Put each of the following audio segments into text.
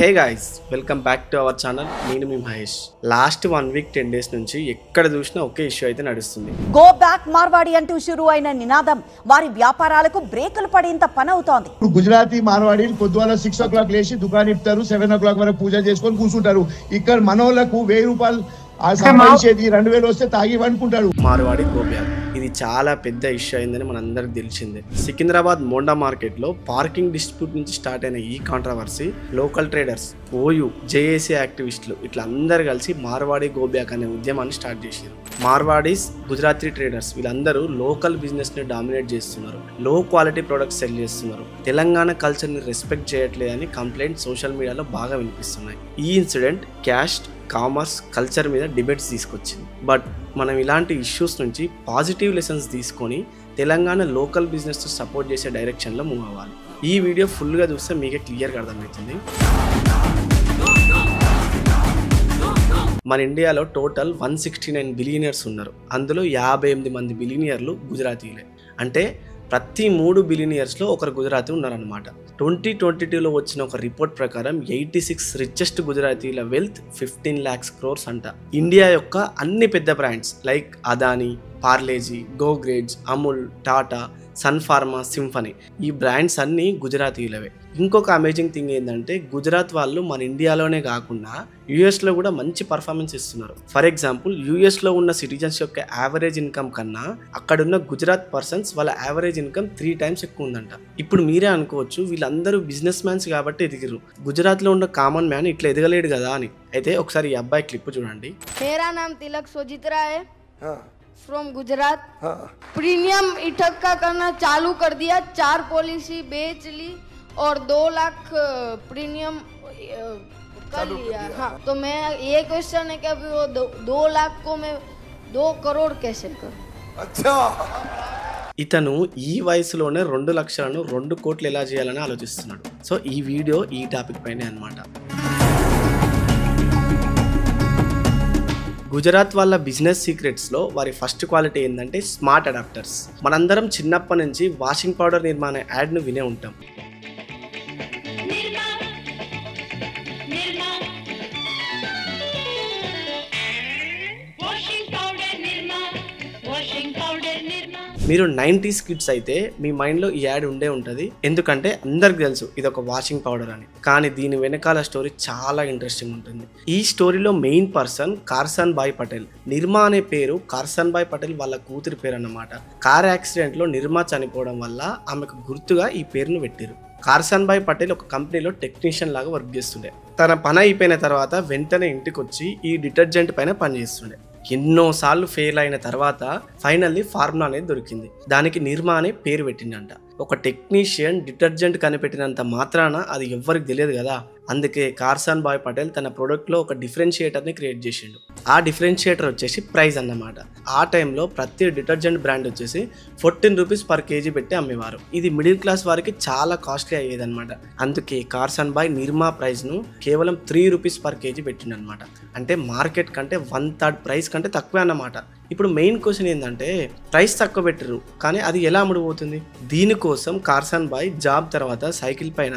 Hey guys, welcome back to our channel. నేను మీ Mahesh. Last 1 week 10 days నుంచి ఎక్కడ చూసినా ఒకే ఇష్యూ అయితే నడుస్తుంది. గో బ్యాక్ మార్వాడి అంటూ షురూ అయిన నినాదం వారి వ్యాపారాలకు బ్రేకులు పడేంత పని అవుతోంది. గుజరాతీ మార్వాడీలు పొద్దున 6 o'clock లేచి దుకాణం ఇస్తారు, 7 o'clock వరకు పూజ చేసుకొని కూర్చుంటారు. ఇక్కడ మనోళ్లకు 1000 రూపాయలు సంపాదించేది 2000 వస్తే తాగి అనుకుంటారు. మార్వాడి గో బ్యాక్ ఇది చాలా పెద్ద ఇష్యూ అయిందని మనందరికి తెలిసిందే. సికింద్రాబాద్ మోండా మార్కెట్ లో పార్కింగ్ డిస్ప్యూట్ నుంచి స్టార్ట్ అయిన ఈ controversy local traders, OU, JAC యాక్టివిస్టులు ఇట్లా అందరు కలిసి మార్వాడి గో బ్యాక్ అనే ఉద్యమాన్ని స్టార్ట్ చేశారు. మార్వాడీస్, గుజరాతీ ట్రేడర్స్ వీళ్ళందరూ లోకల్ బిజినెస్ ని డామినేట్ చేస్తున్నారు, లో క్వాలిటీ ప్రొడక్ట్స్ సెల్ చేస్తున్నారు, తెలంగాణ కల్చర్ ని రెస్పెక్ట్ చేయట్లేదని కంప్లైంట్ సోషల్ మీడియాలో బాగా వినిపిస్తున్నాయి. ఈ ఇన్సిడెంట్ క్యాస్ట్, కామర్స్, కల్చర్ మీద డిబేట్స్ తీసుకొచ్చింది. బట్ మనం ఇలాంటి ఇష్యూస్ నుంచి పాజిటివ్ లెసన్స్ తీసుకొని తెలంగాణ లోకల్ బిజినెస్ సపోర్ట్ చేసే డైరెక్షన్లో మూవ్ అవ్వాలి. ఈ వీడియో ఫుల్గా చూస్తే మీకే క్లియర్గా అర్థమవుతుంది. మన ఇండియాలో టోటల్ 169 బిలియనర్స్ ఉన్నారు. అందులో 58 మంది బిలియనర్లు గుజరాతీలే. అంటే ప్రతి 3 బిలియనర్స్లో ఒకరు గుజరాతీ ఉన్నారనమాట. 2022లో వచ్చిన ఒక రిపోర్ట్ ప్రకారం 86 రిచెస్ట్ గుజరాతీల వెల్త్ 15 lakhs crores అంట. ఇండియా యొక్క అన్ని పెద్ద బ్రాండ్స్ లైక్ అదానీ, పార్లేజీ, గోగ్రేజ్, అమూల్, టాటా, సన్ ఫార్మా, సింఫనీ ఈ బ్రాండ్స్ అన్నీ గుజరాతీలవే. ఇంకొక అమేజింగ్ థింగ్ ఏంటంటే గుజరాత్ వాళ్ళు మన ఇండియాలోనే కాకుండా యూఎస్లో కూడా మంచి పర్ఫార్మెన్స్ ఇస్తున్నారు. ఫర్ ఎగ్జాంపుల్, యూఎస్లో ఉన్న సిటిజన్స్ యొక్క యావరేజ్ ఇన్కమ్ కన్నా అక్కడున్న గుజరాత్ పర్సన్స్ వాళ్ళ యావరేజ్ ఇన్కమ్ 3 times ఎక్కువ ఉందంట. ఇప్పుడు మీరే అనుకోవచ్చు వీళ్ళందరూ బిజినెస్ మ్యాన్స్ కాబట్టి ఎదిగిరు, గుజరాత్లో ఉన్న కామన్ మ్యాన్ ఇట్లా ఎదగలేడు కదా అని. అయితే ఒకసారి ఈ అబ్బాయి క్లిప్ చూడండి. मेरा नाम तिलक सोजित्रा है, फ्रॉम गुजरात. प्रीमियम इकट्ठा करना चालू कर दिया, 4 पॉलिसी बेच ली और 2 लाख प्रीमियम कर लिया. हाँ, तो मैं ये क्वेश्चन है कि अभी वो 2 लाख को मैं 2 करोड़ कैसे करूँ? अच्छा, ఇతను ఈ వయసులోనే 2 లక్షలను 2 కోట్లు ఎలా చేయాలని ఆలోచిస్తున్నాడు. సో ఈ వీడియో ఈ టాపిక్ పైనే అనమాట. గుజరాత్ వాళ్ళ బిజినెస్ సీక్రెట్స్లో వారి ఫస్ట్ క్వాలిటీ ఏంటంటే స్మార్ట్ అడాప్టర్స్. మనందరం చిన్నప్పటి నుంచి వాషింగ్ పౌడర్ నిర్మాణ యాడ్ను వినే ఉంటాం. మీరు 90s కిడ్స్ అయితే మీ మైండ్లో ఈ యాడ్ ఉండే ఉంటుంది, ఎందుకంటే అందరికి తెలుసు ఇది ఒక వాషింగ్ పౌడర్ అని. కానీ దీని వెనకాల స్టోరీ చాలా ఇంట్రెస్టింగ్ ఉంటుంది. ఈ స్టోరీలో మెయిన్ పర్సన్ కార్సన్ భాయ్ పటేల్. నిర్మా అనే పేరు కార్సన్ భాయ్ పటేల్ వాళ్ళ కూతురి పేరు అన్నమాట. కార్ యాక్సిడెంట్లో నిర్మా చనిపోవడం వల్ల ఆమెకు గుర్తుగా ఈ పేరును పెట్టారు. కార్సన్ భాయ్ పటేల్ ఒక కంపెనీలో టెక్నీషియన్ లాగా వర్క్ చేస్తుండే. తన పని అయిపోయిన తర్వాత వెంటనే ఇంటికి వచ్చి ఈ డిటర్జెంట్ పైన పని చేస్తుండే. ఎన్నోసార్లు ఫెయిల్ అయిన తర్వాత ఫైనల్లీ ఫార్ములా అనేది దొరికింది. దానికి నిర్మా అనే పేరు పెట్టిందంట. ఒక టెక్నీషియన్ డిటర్జెంట్ కనిపెట్టినంత మాత్రాన అది ఎవ్వరికి తెలియదు కదా. అందుకే కార్సన్ భాయ్ పటేల్ తన ప్రోడక్ట్లో ఒక డిఫరెన్షియేటర్ని క్రియేట్ చేసిండు. ఆ డిఫరెన్షియేటర్ వచ్చేసి ప్రైస్ అన్నమాట. ఆ టైంలో ప్రతి డిటర్జెంట్ బ్రాండ్ వచ్చేసి 14 rupees per kg పెట్టి అమ్మేవారు. ఇది మిడిల్ క్లాస్ వారికి చాలా కాస్ట్లీ అయ్యేదన్నమాట. అందుకే కార్సన్ భాయ్ నిర్మా ప్రైస్ను కేవలం 3 rupees per kg పెట్టిండు అనమాట. అంటే మార్కెట్ కంటే 1/3 ప్రైస్ కంటే తక్కువే అన్నమాట. ఇప్పుడు మెయిన్ క్వశ్చన్ ఏంటంటే ప్రైస్ తక్కువ పెట్టరు కానీ అది ఎలా అమ్ముడుపోతుంది? దీనికోసం కార్సన్ భాయ్ జాబ్ తర్వాత సైకిల్ పైన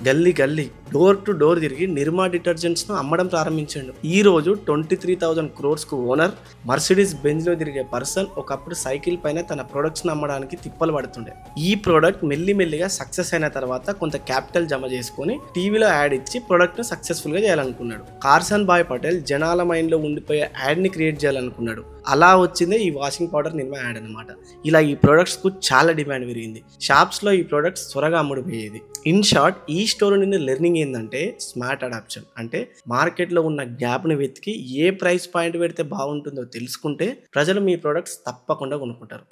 గల్లీ గల్లీ, డోర్ టు డోర్ తిరిగి నిర్మా డిటర్జెంట్స్ను అమ్మడం ప్రారంభించాడు. ఈ రోజు 23,000 crores ఓనర్, మర్సిడీస్ బెంజ్లో తిరిగే పర్సన్ ఒకప్పుడు సైకిల్ పైన తన ప్రొడక్ట్స్ను అమ్మడానికి తిప్పలు పడుతుండే. ఈ ప్రోడక్ట్ మెల్లిమెల్లిగా సక్సెస్ అయిన తర్వాత కొంత క్యాపిటల్ జమ చేసుకొని టీవీలో యాడ్ ఇచ్చి ప్రోడక్ట్ను సక్సెస్ఫుల్గా చేయాలనుకున్నాడు. కార్సన్ భాయ్ పటేల్ జనాల మైండ్లో ఉండిపోయే యాడ్ని క్రియేట్ చేయాలనుకున్నాడు. అలా వచ్చిందే ఈ వాషింగ్ పౌడర్ నిర్మా యాడ్ అనమాట. ఇలా ఈ ప్రోడక్ట్స్కు చాలా డిమాండ్ పెరిగింది. షాప్స్లో ఈ ప్రోడక్ట్స్ త్వరగా అమ్ముడుపోయేది. ఇన్ షార్ట్, ఈ స్టోరీ నుండి లెర్నింగ్ ఏంటంటే స్మార్ట్ అడాప్షన్. అంటే మార్కెట్లో ఉన్న గ్యాప్ని వెతికి ఏ ప్రైస్ పాయింట్ పెడితే బాగుంటుందో తెలుసుకుంటే ప్రజలు మీ ప్రోడక్ట్స్ తప్పకుండా కొనుక్కుంటారు.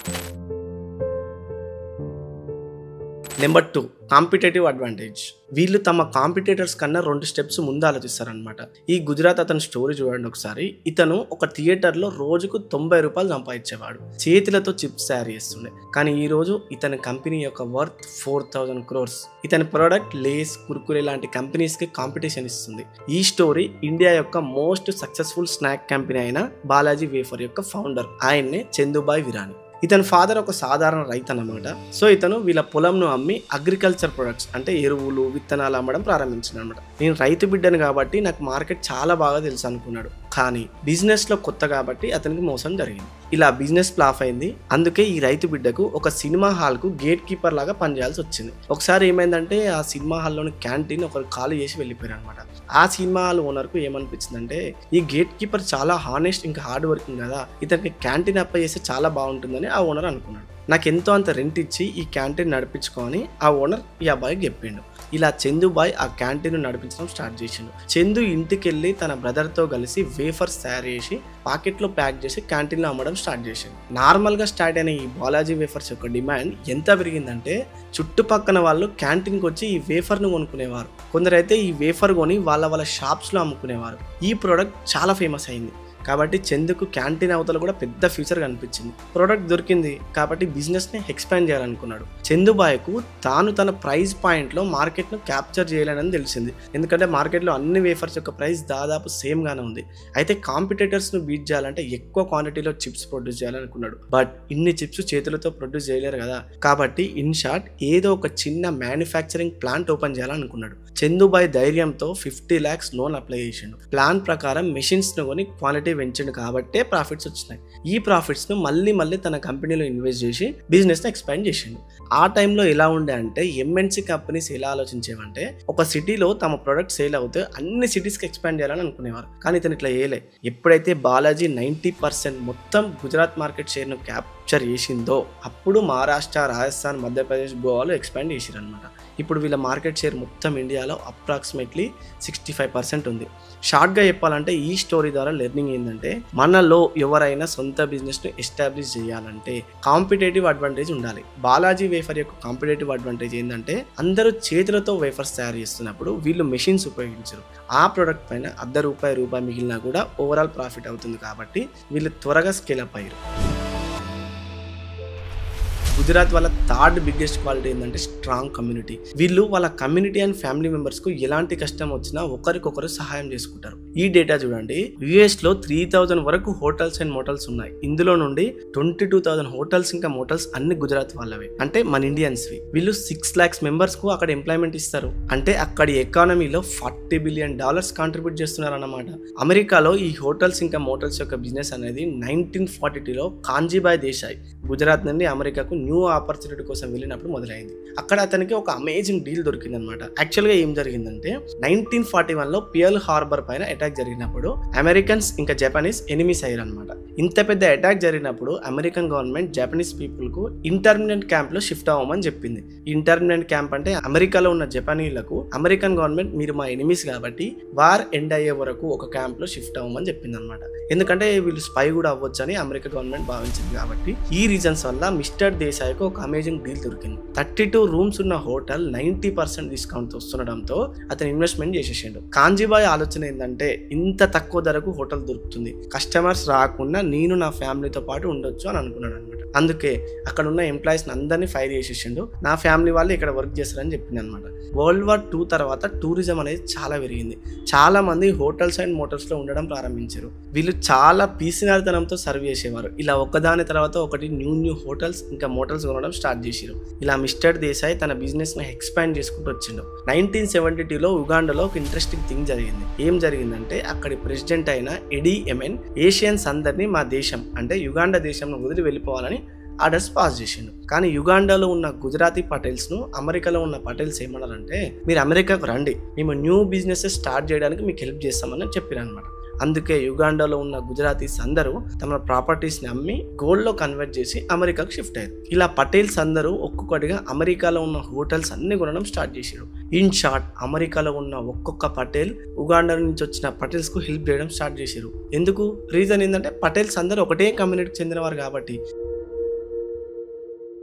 Number 2, competitive advantage. వీళ్ళు తమ కాంపిటేటర్స్ కన్నా 2 steps ముందు ఆలోచిస్తారనమాట. ఈ గుజరాత్ అతని స్టోరీ చూడండి ఒకసారి. ఇతను ఒక థియేటర్లో రోజుకు 90 రూపాయలు సంపాదించేవాడు. చేతులతో చిప్స్ తయారు చేస్తుండే. కానీ ఈ రోజు ఇతని కంపెనీ యొక్క వర్త్ 4,000 crores. ఇతని ప్రోడక్ట్ లేస్, కుర్కురే లాంటి కంపెనీస్కి కాంపిటీషన్ ఇస్తుంది. ఈ స్టోరీ ఇండియా యొక్క మోస్ట్ సక్సెస్ఫుల్ స్నాక్ కంపెనీ అయిన బాలాజీ వేఫర్ యొక్క ఫౌండర్, ఆయన్నే చందుభాయ్ విరాని. ఇతని ఫాదర్ ఒక సాధారణ రైతు అన్నమాట. సో ఇతను వీళ్ళ పొలంను అమ్మి అగ్రికల్చర్ ప్రొడక్ట్స్ అంటే ఎరువులు విత్తనాలు అమ్మడం ప్రారంభించాడు అనమాట. నేను రైతు బిడ్డను కాబట్టి నాకు మార్కెట్ చాలా బాగా తెలుసు అనుకున్నాడు. కానీ బిజినెస్ లో కొత్త కాబట్టి అతనికి మోసం జరిగింది. ఇలా బిజినెస్ ఫ్లాప్ అయింది. అందుకే ఈ రైతు బిడ్డకు ఒక సినిమా హాల్ కు గేట్ కీపర్ లాగా పనిచేయాల్సి వచ్చింది. ఒకసారి ఏమైందంటే ఆ సినిమా హాల్లోని క్యాంటీన్ ఒకరు ఖాళీ చేసి వెళ్ళిపోయారు అనమాట. ఆ సినిమా హాల్ ఓనర్ కు ఏమనిపించిందంటే ఈ గేట్ కీపర్ చాలా హానెస్ట్ ఇంకా హార్డ్ వర్కింగ్ కదా, ఇతనికి క్యాంటీన్ అప్ప చేస్తే చాలా బాగుంటుందని ఆ ఓనర్ అనుకున్నాడు. నాకు ఎంతో అంత రెంట్ ఇచ్చి ఈ క్యాంటీన్ నడిపించుకొని ఆ ఓనర్ ఈ అబ్బాయికి చెప్పిండు. ఇలా చందుబాయ్ ఆ క్యాంటీన్ నడిపించడం స్టార్ట్ చేసిండు. చందు ఇంటికి వెళ్ళి తన బ్రదర్తో కలిసి వేఫర్స్ తయారు చేసి పాకెట్లో ప్యాక్ చేసి క్యాంటీన్లో అమ్మడం స్టార్ట్ చేసిండు. నార్మల్గా స్టార్ట్ అయిన ఈ బాలాజీ వేఫర్స్ యొక్క డిమాండ్ ఎంత పెరిగిందంటే చుట్టుపక్కన వాళ్ళు క్యాంటీన్కి వచ్చి ఈ వేఫర్ను కొనుక్కునేవారు. కొందరైతే ఈ వేఫర్ కొని వాళ్ళ షాప్స్లో అమ్ముకునేవారు. ఈ ప్రోడక్ట్ చాలా ఫేమస్ అయింది కాబట్టి చందుకు క్యాంటీన్ అవతల కూడా పెద్ద ఫ్యూచర్ కనిపించింది. ప్రోడక్ట్ దొరికింది కాబట్టి బిజినెస్ని ఎక్స్పాండ్ చేయాలనుకున్నాడు. చందుబాయ్కు తాను తన ప్రైస్ పాయింట్లో మార్కెట్ను క్యాప్చర్ చేయాలని తెలిసింది. ఎందుకంటే మార్కెట్లో అన్ని వేఫర్స్ యొక్క ప్రైస్ దాదాపు సేమ్గానే ఉంది. అయితే కాంపిటేటర్స్ను బీట్ చేయాలంటే ఎక్కువ క్వాంటిటీలో చిప్స్ ప్రొడ్యూస్ చేయాలనుకున్నాడు. బట్ ఇన్ని చిప్స్ చేతులతో ప్రొడ్యూస్ చేయలేరు కదా, కాబట్టి ఇన్ షార్ట్ ఏదో ఒక చిన్న మ్యానుఫ్యాక్చరింగ్ ప్లాంట్ ఓపెన్ చేయాలనుకున్నాడు. చందుబాయ్ ధైర్యంతో 50 lakhs లోన్ అప్లై చేసిండు. ప్లాన్ ప్రకారం మెషిన్స్ను కొని క్వాలిటీ పెంచిండు కాబట్టే ప్రాఫిట్స్ వచ్చినాయి. ఈ ప్రాఫిట్స్ను మళ్ళీ తన కంపెనీలో ఇన్వెస్ట్ చేసి బిజినెస్ని ఎక్స్పాండ్ చేసిండు. ఆ టైంలో ఎలా ఉండే అంటే ఎంఎన్సీ కంపెనీస్ ఎలా ఆలోచించేవంటే ఒక సిటీలో తమ ప్రొడక్ట్ సేల్ అవుతే అన్ని సిటీస్కి ఎక్స్పాండ్ చేయాలని అనుకునేవారు. కానీ ఇతను ఇట్లా చేయలే. ఎప్పుడైతే బాలాజీ 90% మొత్తం గుజరాత్ మార్కెట్ షేర్ను క్యాప్చర్ చేసిందో అప్పుడు మహారాష్ట్ర, రాజస్థాన్, మధ్యప్రదేశ్, గోవాలో ఎక్స్పాండ్ చేసిరు అనమాట. ఇప్పుడు వీళ్ళ మార్కెట్ షేర్ మొత్తం ఇండియాలో అప్రాక్సిమేట్లీ 65% ఉంది. షార్ట్గా చెప్పాలంటే ఈ స్టోరీ ద్వారా లెర్నింగ్ ఏంటంటే మనలో ఎవరైనా సొంత బిజినెస్ను ఎస్టాబ్లిష్ చేయాలంటే కాంపిటేటివ్ అడ్వాంటేజ్ ఉండాలి. బాలాజీ వేఫర్ యొక్క కాంపిటేటివ్ అడ్వాంటేజ్ ఏంటంటే అందరూ చేతులతో వేఫర్స్ తయారు చేస్తున్నప్పుడు వీళ్ళు మెషిన్స్ ఉపయోగించరు. ఆ ప్రోడక్ట్ పైన ₹1 మిగిలినా కూడా ఓవరాల్ ప్రాఫిట్ అవుతుంది కాబట్టి వీళ్ళు త్వరగా స్కేల్ అప్ అయ్యారు. గుజరాత్ వాళ్ళ థర్డ్ బిగ్గెస్ట్ క్వాలిటీ ఏంటంటే స్ట్రాంగ్ కమ్యూనిటీ. వీళ్ళు వాళ్ళ కమ్యూనిటీ అండ్ ఫ్యామిలీ మెంబర్స్ కు ఎలాంటి కష్టం వచ్చినా ఒకరికొకరు సహాయం చేసుకుంటారు. ఈ డేటా చూడండి, యుఎస్ లో 3000 వరకు హోటల్స్ అండ్ మోటల్స్ ఉన్నాయి. ఇందులో నుండి 22,000 హోటల్స్ ఇంకా మోటల్స్ అన్ని గుజరాత్ వాళ్ళవి, అంటే మన ఇండియన్స్వి. వీళ్ళు 6 lakhs మెంబర్స్ కు అక్కడ ఎంప్లాయ్మెంట్ ఇస్తారు. అంటే అక్కడి ఎకానమీలో $40 billion కాంట్రిబ్యూట్ చేస్తున్నారు అన్నమాట. అమెరికాలో ఈ హోటల్స్ ఇంకా మోటల్స్ యొక్క బిజినెస్ అనేది 1942లో కాంజీబాయ్ దేశాయ్ గుజరాత్ నుండి అమెరికాకు న్యూ ఆపర్చునిటీ కోసం వెళ్ళినప్పుడు మొదలైంది. అక్కడ అతనికి ఒక అమేజింగ్ డీల్ దొరికింది అనమాట. యాక్చువల్గా ఏం జరిగిందంటే 1941లో పియర్ల్ హార్బర్ పైన అటాక్ జరిగినప్పుడు అమెరికన్స్ ఇంకా జపనీస్ ఎనిమీస్ అయ్యారు అనమాట. ఇంత పెద్ద అటాక్ జరిగినప్పుడు అమెరికన్ గవర్నమెంట్ జపనీస్ పీపుల్ కు ఇంటర్మినెంట్ క్యాంప్ లో షిఫ్ట్ అవ్వమని చెప్పింది. ఇంటర్మినెంట్ క్యాంప్ అంటే అమెరికాలో ఉన్న జపనీలకు అమెరికన్ గవర్నమెంట్ మీరు మా ఎనిమీస్ కాబట్టి వార్ ఎండ్ అయ్యే వరకు ఒక క్యాంప్ లో షిఫ్ట్ అవ్వమని చెప్పింది అనమాట. ఎందుకంటే వీళ్ళు స్పై కూడా అవ్వచ్చు అని అమెరికా గవర్నమెంట్ భావించింది కాబట్టి. ఈ రీజన్స్ వల్ల మిస్టర్ దేశాయ్కు ఒక అమేజింగ్ డీల్ దొరికింది. 32 రూమ్స్ ఉన్న హోటల్ 90% డిస్కౌంట్ వస్తుండడంతో అతను ఇన్వెస్ట్మెంట్ చేసేసిండు. కాంజీబాయ్ ఆలోచన ఏంటంటే ఇంత తక్కువ ధరకు హోటల్ దొరుకుతుంది, కస్టమర్స్ రాకుండా నేను నా ఫ్యామిలీతో పాటు ఉండొచ్చు అని అనుకున్నాడు అనమాట. అందుకే అక్కడ ఉన్న ఎంప్లాయీస్ అందరినీ ఫైర్ చేసేసిండు. నా ఫ్యామిలీ వాళ్ళు ఇక్కడ వర్క్ చేస్తారని చెప్పింది అనమాట. World War II తర్వాత టూరిజం అనేది చాలా పెరిగింది. చాలా మంది హోటల్స్ అండ్ మోటల్స్ లో ఉండడం ప్రారంభించారు. వీళ్ళు చాలా పీసినారితనంతో సర్వ్ చేసేవారు. ఇలా ఒకదాని తర్వాత ఒకటి న్యూ హోటల్స్ ఇంకా మోటల్స్ కొనడం స్టార్ట్ చేశారు. ఇలా మిస్టర్ దేశాయ్ తన బిజినెస్ ని ఎక్స్పాండ్ చేసుకుంటూ వచ్చిండు. 1972లో ఉగాండాలో ఒక ఇంట్రెస్టింగ్ థింగ్ జరిగింది. ఏం జరిగిందంటే అక్కడి ప్రెసిడెంట్ అయిన ఎడీ ఎమెన్ ఏషియన్స్ అందరినీ మా దేశం అంటే యుగాండా దేశంలో వదిలి వెళ్ళిపోవాలని ఆర్డర్స్ పాస్ చేసిండు. కానీ యుగాండాలో ఉన్న గుజరాతీ పటేల్స్ ను అమెరికాలో ఉన్న పటేల్స్ ఏమన్నారంటే మీరు అమెరికాకు రండి, మేము న్యూ బిజినెస్ స్టార్ట్ చేయడానికి మీకు హెల్ప్ చేస్తామని చెప్పారు అనమాట. అందుకే యుగాండాలో ఉన్న గుజరాతీస్ అందరూ తమ ప్రాపర్టీస్ ని అమ్మి గోల్డ్ లో కన్వర్ట్ చేసి అమెరికాకు షిఫ్ట్ అయ్యారు. ఇలా పటేల్స్ అందరూ ఒక్కొక్కటిగా అమెరికాలో ఉన్న హోటల్స్ అన్ని కొనడం స్టార్ట్ చేశారు. ఇన్ షార్ట్ అమెరికాలో ఉన్న ఒక్కొక్క పటేల్ ఉగాండా నుంచి వచ్చిన పటేల్స్ కు హెల్ప్ చేయడం స్టార్ట్ చేశారు. ఎందుకు? రీజన్ ఏంటంటే పటేల్స్ అందరూ ఒకటే కమ్యూనిటీకి చెందినవారు కాబట్టి.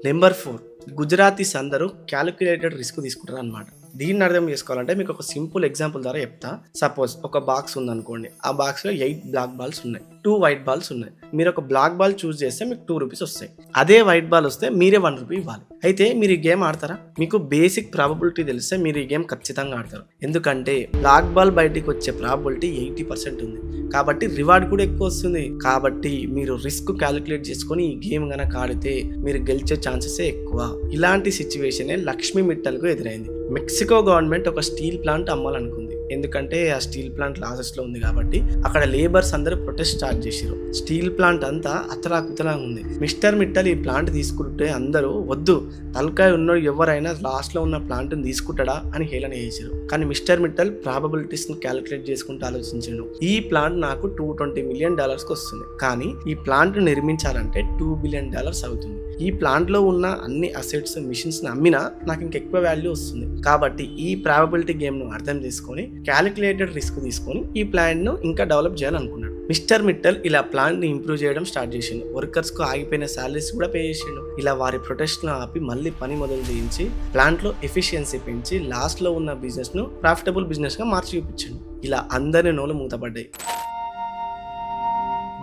నెంబర్ 4, గుజరాతీస్ అందరూ క్యాలిక్యులేటెడ్ రిస్క్ తీసుకుంటారు అనమాట. దీన్ని అర్థం చేసుకోవాలంటే మీకు ఒక సింపుల్ ఎగ్జాంపుల్ ద్వారా చెప్తా. సపోజ్ ఒక బాక్స్ ఉందనుకోండి, ఆ బాక్స్లో 8 బ్లాక్ బాల్స్ ఉన్నాయి, 2 వైట్ బాల్స్ ఉన్నాయి. మీరు ఒక బ్లాక్ బాల్ చూస్ చేస్తే మీకు 2 రూపీస్ వస్తాయి. అదే వైట్ బాల్ వస్తే మీరే 1 రూపీ ఇవ్వాలి. అయితే మీరు ఈ గేమ్ ఆడతారా? మీకు బేసిక్ ప్రాబబిలిటీ తెలిస్తే మీరు ఈ గేమ్ ఖచ్చితంగా ఆడతారు. ఎందుకంటే బ్లాక్ బాల్ బయటికి వచ్చే ప్రాబబిలిటీ 80% ఉంది, కాబట్టి రివార్డ్ కూడా ఎక్కువ వస్తుంది. కాబట్టి మీరు రిస్క్ క్యాలిక్యులేట్ చేసుకొని ఈ గేమ్ గనక ఆడితే మీరు గెలిచే ఛాన్సెస్ ఎక్కువ. ఇలాంటి సిచ్యువేషనే లక్ష్మీ మిట్టల్కు ఎదురైంది. మెక్సికో గవర్నమెంట్ ఒక స్టీల్ ప్లాంట్ అమ్మాలనుకుంది. ఎందుకంటే ఆ స్టీల్ ప్లాంట్ లాసెస్ లో ఉంది కాబట్టి అక్కడ లేబర్స్ అందరూ ప్రొటెస్ట్ స్టార్ట్ చేశారు. స్టీల్ ప్లాంట్ అంతా అతలాకుతలా ఉంది. మిస్టర్ మిట్టల్ ఈ ప్లాంట్ తీసుకుంటే అందరూ వద్దు, తలకాయ ఉన్నోడు ఎవరైనా లాస్ట్ లో ఉన్న ప్లాంట్ తీసుకుంటాడా అని హేళన చేశారు. కానీ మిస్టర్ మిట్టల్ ప్రాబబిలిటీస్ ని క్యాలిక్యులేట్ చేసుకుంటూ ఆలోచించాడు. ఈ ప్లాంట్ నాకు $220 మిలియన్ వస్తుంది, కానీ ఈ ప్లాంట్ నిర్మించాలంటే $2 బిలియన్ అవుతుంది. ఈ ప్లాంట్ లో ఉన్న అన్ని అసెట్స్ మిషన్స్ ని అమ్మినా నాకు ఇంకెక్కువ వాల్యూ వస్తుంది. కాబట్టి ఈ ప్రాబబిలిటీ గేమ్ ను అర్థం చేసుకొని క్యాలిక్యులేటెడ్ రిస్క్ తీసుకొని ఈ ప్లాంట్ ను ఇంకా డెవలప్ చేయాలనుకున్నాడు. మిస్టర్ మిట్టల్ ఇలా ప్లాంట్ ని ఇంప్రూవ్ చేయడం స్టార్ట్ చేసిండు. వర్కర్స్ కు ఆగిపోయిన సాలరీస్ కూడా పే చేసిండు. ఇలా వారి ప్రొటెస్ట్ ను ఆపి మళ్ళీ పని మొదలు చేయించి ప్లాంట్ లో ఎఫిషియన్సీ పెంచి లాస్ట్ లో ఉన్న బిజినెస్ ను ప్రాఫిటబుల్ బిజినెస్ గా మార్చి చూపించండు. ఇలా అందరి నోలు మూతపడ్డాయి.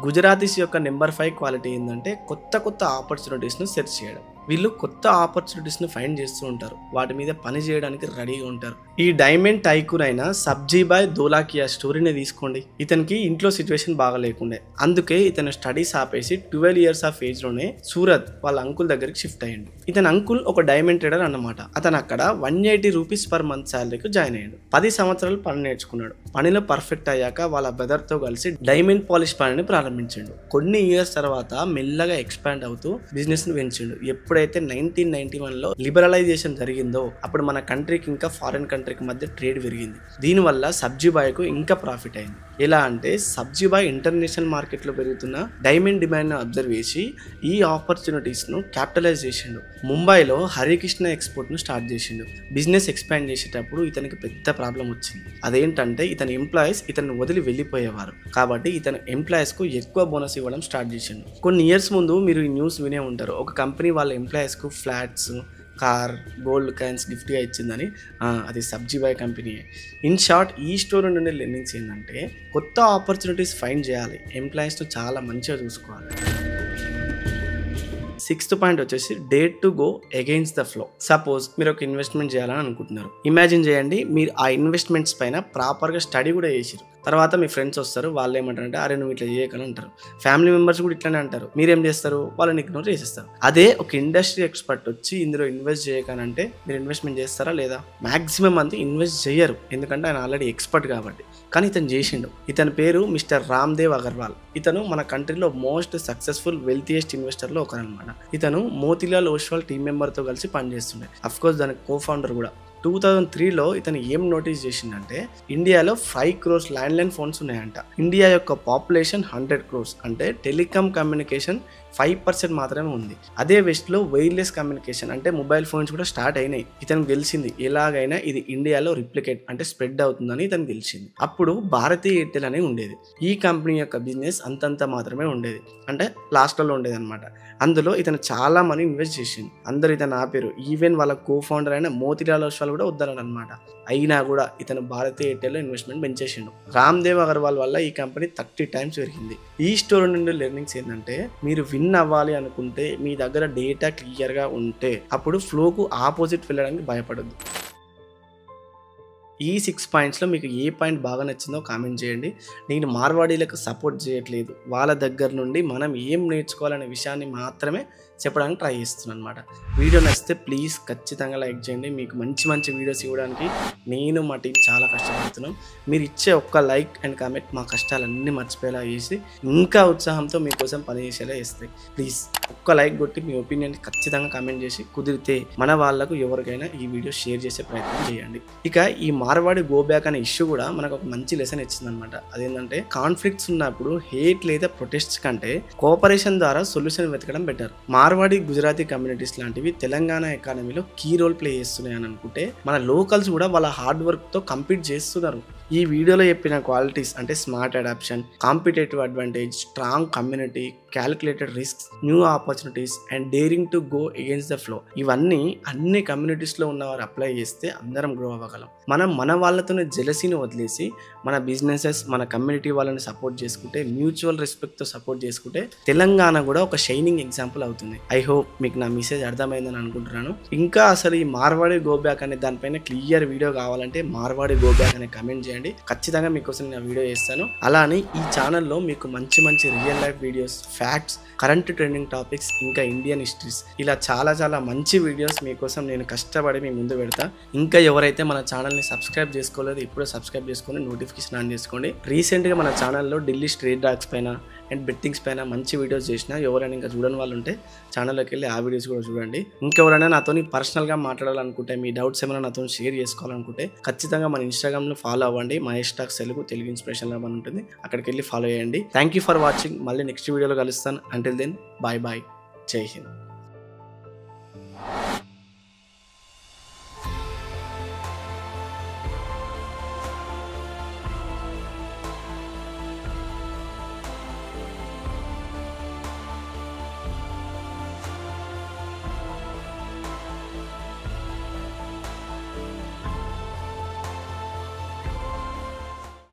గుజరాతీస్ యొక్క నెంబర్ 5 క్వాలిటీ ఏంటంటే కొత్త ఆపర్చునిటీస్ను సెర్చ్ చేయడం. వీళ్ళు కొత్త ఆపర్చునిటీస్ను ఫైండ్ చేస్తూ ఉంటారు, వాటి మీద పని చేయడానికి రెడీగా ఉంటారు. ఈ డైమండ్ టైకూన్ అయిన సబ్జీబాయ్ ధోలాకియా స్టోరీని తీసుకోండి. ఇతనికి ఇంట్లో సిచ్యువేషన్ బాగా లేకుండే, అందుకే ఇతను స్టడీస్ ఆపేసి 12 years ఆఫ్ ఏజ్ లోనే సూరత్ వాళ్ళ అంకుల్ దగ్గరికి షిఫ్ట్ అయ్యిండు. ఇతని అంకుల్ ఒక డైమండ్ ట్రేడర్ అన్నమాట. అతను అక్కడ 180 రూపీస్ పర్ మంత్ శాలరీకి జాయిన్ అయ్యాడు. 10 సంవత్సరాలు పని నేర్చుకున్నాడు. పనిలో పర్ఫెక్ట్ అయ్యాక వాళ్ళ బ్రదర్ తో కలిసి డైమండ్ పాలిష్ పనిని ప్రారంభించాడు. కొన్ని ఇయర్స్ తర్వాత మెల్లగా ఎక్స్పాండ్ అవుతూ బిజినెస్ ను పెంచాడు. ఎప్పుడైతే 1991లో లిబరలైజేషన్ జరిగిందో అప్పుడు మన కంట్రీకి ఇంకా ఫారెన్ కంట్రీకి మధ్య ట్రేడ్ పెరిగింది. దీనివల్ల సబ్జీబాయ్కు ఇంకా ప్రాఫిట్ అయింది. ఎలా అంటే సబ్జీబాయ్ ఇంటర్నేషనల్ మార్కెట్లో పెరుగుతున్న డైమండ్ డిమాండ్ ను అబ్జర్వ్ చేసి ఈ ఆపర్చునిటీస్ ను క్యాపిటలైజ్ చేసిండు. ముంబైలో హరికృష్ణ ఎక్స్పోర్ట్ ను స్టార్ట్ చేసిండు. బిజినెస్ ఎక్స్పాండ్ చేసేటప్పుడు ఇతనికి పెద్ద ప్రాబ్లం వచ్చింది. అదేంటంటే ఇతని ఎంప్లాయీస్ ఇతను వదిలి వెళ్ళిపోయేవారు. కాబట్టి ఇతను ఎంప్లాయీస్ కు ఎక్కువ బోనస్ ఇవ్వడం స్టార్ట్ చేసిండు. కొన్ని ఇయర్స్ ముందు మీరు ఈ న్యూస్ వినే ఉంటారు, ఒక కంపెనీ వాళ్ళ ఎంప్లాయీస్ కు ఫ్లాట్స్, కార్, గోల్డ్ కాయిన్స్ గిఫ్ట్గా ఇచ్చిందని. అది సబ్జీబాయ్ కంపెనీ. ఇన్ షార్ట్ ఈ స్టోరీ నుండి లెర్నింగ్స్ ఏంటంటే కొత్త ఆపర్చునిటీస్ ఫైండ్ చేయాలి, ఎంప్లాయీస్ను చాలా మంచిగా చూసుకోవాలి. 6th పాయింట్ వచ్చేసి dare to go against the flow. Suppose మీరు ఒక ఇన్వెస్ట్మెంట్ చేయాలని అనుకుంటున్నారు. ఇమాజిన్ చేయండి మీరు ఆ ఇన్వెస్ట్మెంట్స్ పైన ప్రాపర్గా స్టడీ కూడా చేసారు. తర్వాత మీ ఫ్రెండ్స్ వస్తారు, వాళ్ళు ఏమంటారంటే అరే నువ్వు ఇట్లా చేయకని అంటారు. ఫ్యామిలీ మెంబర్స్ కూడా ఇట్లానే అంటారు. మీరేం చేస్తారు? వాళ్ళని ఇగ్నోర్ చేసేస్తారు. అదే ఒక ఇండస్ట్రీ ఎక్స్పర్ట్ వచ్చి ఇందులో ఇన్వెస్ట్ చేయకనంటే మీరు ఇన్వెస్ట్మెంట్ చేస్తారా లేదా? మాక్సిమం మంది ఇన్వెస్ట్ చేయరు, ఎందుకంటే ఆయన ఆల్రెడీ ఎక్స్పర్ట్ కాబట్టి. కానీ ఇతను చేసిండు. ఇతని పేరు మిస్టర్ రామ్దేవ్ అగర్వాల్. ఇతను మన కంట్రీలో మోస్ట్ సక్సెస్ఫుల్ వెల్తియెస్ట్ ఇన్వెస్టర్లో ఒకరనమాట. ఇతను మోతిలాల్ ఓస్వాల్ టీం మెంబర్తో కలిసి పనిచేస్తుండే. అఫ్కోర్స్ దానికి కో-ఫౌండర్ కూడా. 2003లో ఇతను ఏం నోటీస్ చేసిందంటే ఇండియాలో 5 crores ల్యాండ్లైన్ ఫోన్స్ ఉన్నాయంట. ఇండియా యొక్క పాపులేషన్ 100 crores, అంటే టెలికామ్ కమ్యూనికేషన్ 5% మాత్రమే ఉంది. అదే వెస్ట్లో వైర్లెస్ కమ్యూనికేషన్ అంటే మొబైల్ ఫోన్స్ కూడా స్టార్ట్ అయినాయి. ఇతనికి తెలిసింది ఎలాగైనా ఇది ఇండియాలో రిప్లికేట్ అంటే స్ప్రెడ్ అవుతుందని ఇతనికి తెలిసింది. అప్పుడు భారతీయ ఎయిర్టెల్ అని ఉండేది. ఈ కంపెనీ యొక్క బిజినెస్ అంతంత మాత్రమే ఉండేది, అంటే లాస్ట్లో ఉండేది అనమాట. అందులో ఇతను చాలా మనీ ఇన్వెస్ట్ చేసింది. అందరు ఇతను ఆపారు. ఈవెన్ వాళ్ళ కో-ఫౌండర్ అయిన మోతిలాల్ ఓస్వాల్ కూడా వద్దన్నాడు అనమాట. అయినా కూడా ఇతను భారతీయ ఎయిర్టెల్లో ఇన్వెస్ట్మెంట్ పెంచేసిండు. రామ్దేవ్ అగర్వాల్ వల్ల ఈ కంపెనీ 30 times పెరిగింది. ఈ స్టోరీ నుండి లెర్నింగ్స్ ఏంటంటే మీరు విన్ అవ్వాలి అనుకుంటే మీ దగ్గర డేటా క్లియర్గా ఉంటే అప్పుడు ఫ్లోకు ఆపోజిట్ వెళ్ళడానికి భయపడద్దు. ఈ 6 పాయింట్స్లో మీకు ఏ పాయింట్ బాగా నచ్చిందో కామెంట్ చేయండి. నేను మార్వాడీలకు సపోర్ట్ చేయట్లేదు, వాళ్ళ దగ్గర నుండి మనం ఏం నేర్చుకోవాలనే విషయాన్ని మాత్రమే చెప్పడానికి ట్రై చేస్తున్నాను అనమాట. వీడియో నచ్చితే ప్లీజ్ ఖచ్చితంగా లైక్ చేయండి. మీకు మంచి మంచి వీడియోస్ ఇవ్వడానికి నేను మా టీం చాలా కష్టపడుతున్నాం. మీరు ఇచ్చే ఒక్క లైక్ అండ్ కామెంట్ మా కష్టాలన్నీ మర్చిపోయేలా చేసి ఇంకా ఉత్సాహంతో మీకోసం పని చేసేలా చేస్తాయి. ప్లీజ్ ఒక్క లైక్ కొట్టి మీ ఒపీనియన్ ఖచ్చితంగా కామెంట్ చేసి కుదిరితే మన వాళ్ళకు ఎవరికైనా ఈ వీడియో షేర్ చేసే ప్రయత్నం చేయండి. ఇక ఈ మార్వాడి గో బ్యాక్ అనే ఇష్యూ కూడా మనకు ఒక మంచి లెసన్ ఇచ్చింది అనమాట. అదేంటంటే కాన్ఫ్లిక్ట్స్ ఉన్నప్పుడు హేట్ లేదా ప్రొటెస్ట్ కంటే కోఆపరేషన్ ద్వారా సొల్యూషన్ వెతకడం బెటర్. మార్వాడి గుజరాతీ కమ్యూనిటీస్ లాంటివి తెలంగాణ ఎకానమీలో కీ రోల్ ప్లే చేస్తున్నాయని అనుకుంటే మన లోకల్స్ కూడా వాళ్ళ హార్డ్ వర్క్ తో కంపీట్ చేస్తున్నారు. ఈ వీడియోలో చెప్పిన క్వాలిటీస్ అంటే smart adoption, competitive advantage, strong community, calculated risks, new opportunities and daring to go against the flow. ఇవన్నీ అన్ని కమ్యూనిటీస్లో ఉన్నవారు అప్లై చేస్తే అందరం గ్రో అవ్వగలం. మనం మన వాళ్ళతోనే జెలసీని వదిలేసి మన బిజినెసెస్, మన కమ్యూనిటీ వాళ్ళని సపోర్ట్ చేసుకుంటే, మ్యూచువల్ రెస్పెక్ట్తో సపోర్ట్ చేసుకుంటే తెలంగాణ కూడా ఒక షైనింగ్ ఎగ్జాంపుల్ అవుతుంది. ఐ హోప్ మీకు నా మెసేజ్ అర్థమైందని అనుకుంటున్నాను. ఇంకా అసలు ఈ మార్వాడి గో బ్యాక్ అనే దానిపైన క్లియర్ వీడియో కావాలంటే మార్వాడి గో బ్యాక్ అనే కమెంట్ చేయండి, ఖచ్చితంగా మీకోసం నేను వీడియో చేస్తాను. అలానే ఈ ఛానల్లో మీకు మంచి మంచి real life videos, facts, current trending topics, ఇంకా ఇండియన్ హిస్టరీస్, ఇలా చాలా చాలా మంచి వీడియోస్ మీకోసం నేను కష్టపడి మీ ముందు పెడతా. ఇంకా ఎవరైతే మన ఛానల్ని సబ్స్క్రైబ్ చేసుకోలేదు ఇప్పుడే సబ్స్క్రైబ్ చేసుకొని నోటిఫికేషన్ ఆన్ చేసుకోండి. రీసెంట్గా మన ఛానల్లో ఢిల్లీ స్ట్రీట్ డాగ్స్ పైన అండ్ బెట్టింగ్స్ పైన మంచి వీడియోస్ చేసిన. ఎవరైనా ఇంకా చూడని వాళ్ళు ఉంటే ఛానల్లోకి వెళ్ళి ఆ వీడియోస్ కూడా చూడండి. ఇంకెవరైనా నాతో పర్సనల్గా మాట్లాడాలనుకుంటే, మీ డౌట్స్ ఏమైనా నాతో షేర్ చేసుకోవాలనుకుంటే ఖచ్చితంగా మన ఇన్స్టాగ్రామ్లో ఫాలో అవ్వండి. Mahesh talks Telugu inspiration lab అని ఉంటుంది, అక్కడికి వెళ్ళి ఫాలో చేయండి. Thank you for watching. మళ్ళీ నెక్స్ట్ వీడియోలో కలుస్తాను. Until then bye bye. Jai Hind.